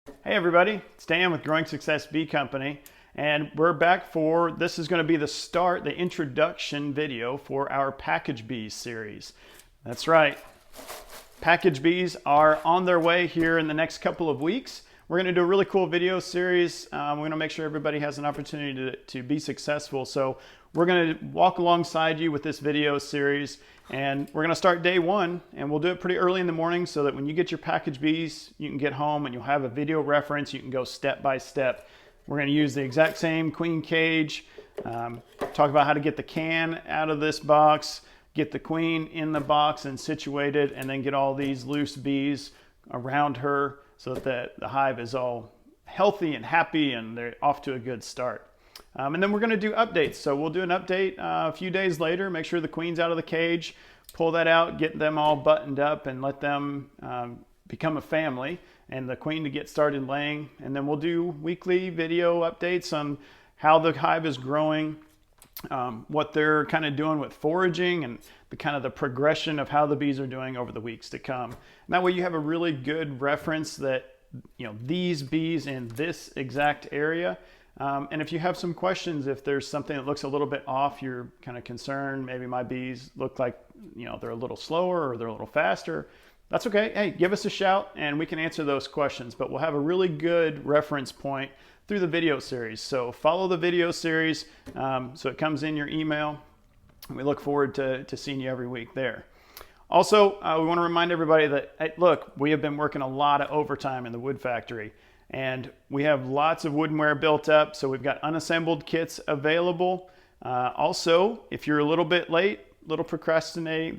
Hey everybody, it's Dan with Growing Success Bee Company, and we're back for, this is going to be the introduction video for our package bees series. That's right, package bees are on their way here in the next couple of weeks. We're going to do a really cool video series. We're going to make sure everybody has an opportunity to be successful. So we're going to walk alongside you with this video series, and we're going to start day one, and we'll do it pretty early in the morning so that when you get your package bees, you can get home and you'll have a video reference. You can go step by step. We're going to use the exact same queen cage, talk about how to get the can out of this box, get the queen in the box and situated, and then get all these loose bees around her so that the hive is all healthy and happy and they're off to a good start. And then we're going to do updates. So we'll do an update a few days later, make sure the queen's out of the cage, pull that out, get them all buttoned up and let them become a family and the queen to get started laying. And then we'll do weekly video updates on how the hive is growing, what they're kind of doing with foraging and the progression of how the bees are doing over the weeks to come. And that way you have a really good reference that, you know, these bees in this exact area. And if you have some questions, if there's something that looks a little bit off, you're kind of concerned, maybe my bees look like, you know, they're a little slower or they're a little faster, that's okay. Hey, give us a shout and we can answer those questions, but we'll have a really good reference point through the video series. So follow the video series so it comes in your email. We look forward to seeing you every week there. Also, we want to remind everybody that, hey, look, we have been working a lot of overtime in the wood factory and we have lots of woodenware built up. So we've got unassembled kits available. Also, if you're a little bit late, little procrastinating,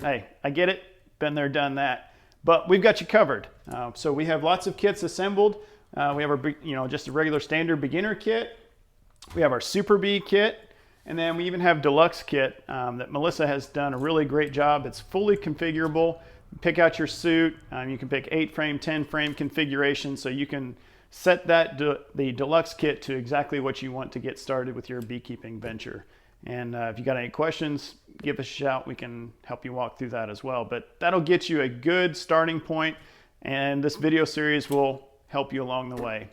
hey, I get it. Been there, done that. But we've got you covered. So we have lots of kits assembled. We have our, just a regular standard beginner kit. We have our Super Bee kit. And then we even have Deluxe kit that Melissa has done a really great job. It's fully configurable. Pick out your suit. You can pick 8-frame, 10-frame configuration. So you can set the Deluxe kit to exactly what you want to get started with your beekeeping venture. And if you got any questions, give us a shout. We can help you walk through that as well. But that'll get you a good starting point. And this video series will help you along the way.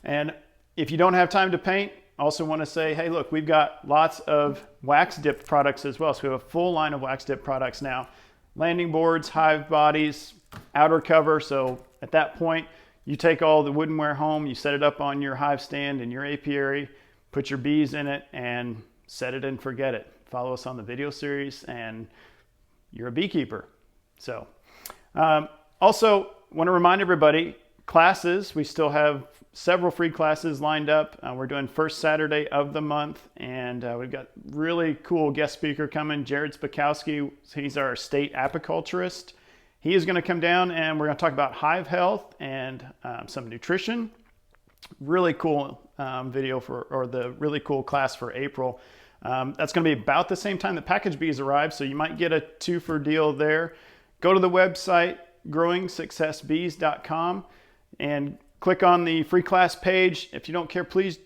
And if you don't have time to paint, also want to say, hey, look, we've got lots of wax dipped products as well. So we have a full line of wax dipped products now. Landing boards, hive bodies, outer cover. So at that point, you take all the woodenware home, you set it up on your hive stand in your apiary, put your bees in it, and set it and forget it. Follow us on the video series, and you're a beekeeper. So also want to remind everybody, classes, we still have several free classes lined up. We're doing first Saturday of the month, and we've got really cool guest speaker coming, Jared Spakowski. He's our state apiculturist. He is going to come down and we're going to talk about hive health and some nutrition. Really cool video or the really cool class for April. That's going to be about the same time that package bees arrive, so you might get a 2-for deal there. Go to the website, growingsuccessbees.com, and click on the free class page. If you don't care, please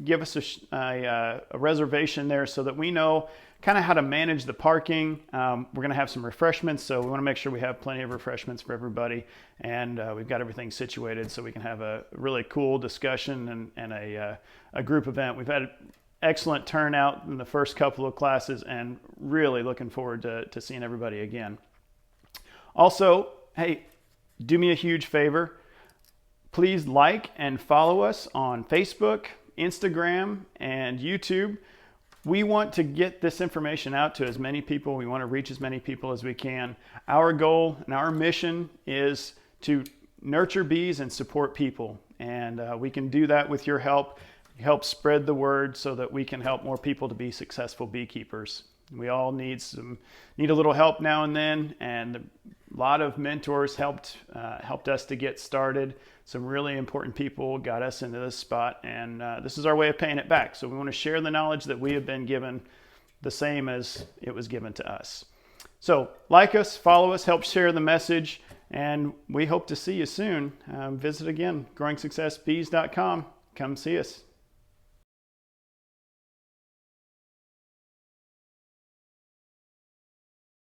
give us a reservation there so that we know kind of how to manage the parking. We're going to have some refreshments, so we want to make sure we have plenty of refreshments for everybody. And we've got everything situated so we can have a really cool discussion and a group event. We've had excellent turnout in the first couple of classes and really looking forward to seeing everybody again. Also, hey, do me a huge favor. Please like and follow us on Facebook, Instagram, and YouTube. We want to get this information out to as many people. We want to reach as many people as we can. Our goal and our mission is to nurture bees and support people. And we can do that with your help. Help spread the word so that we can help more people to be successful beekeepers. We all need a little help now and then, and a lot of mentors helped us to get started. Some really important people got us into this spot, and this is our way of paying it back. So we want to share the knowledge that we have been given the same as it was given to us. So like us, follow us, help share the message, and we hope to see you soon. Visit again, growingsuccessbees.com. Come see us.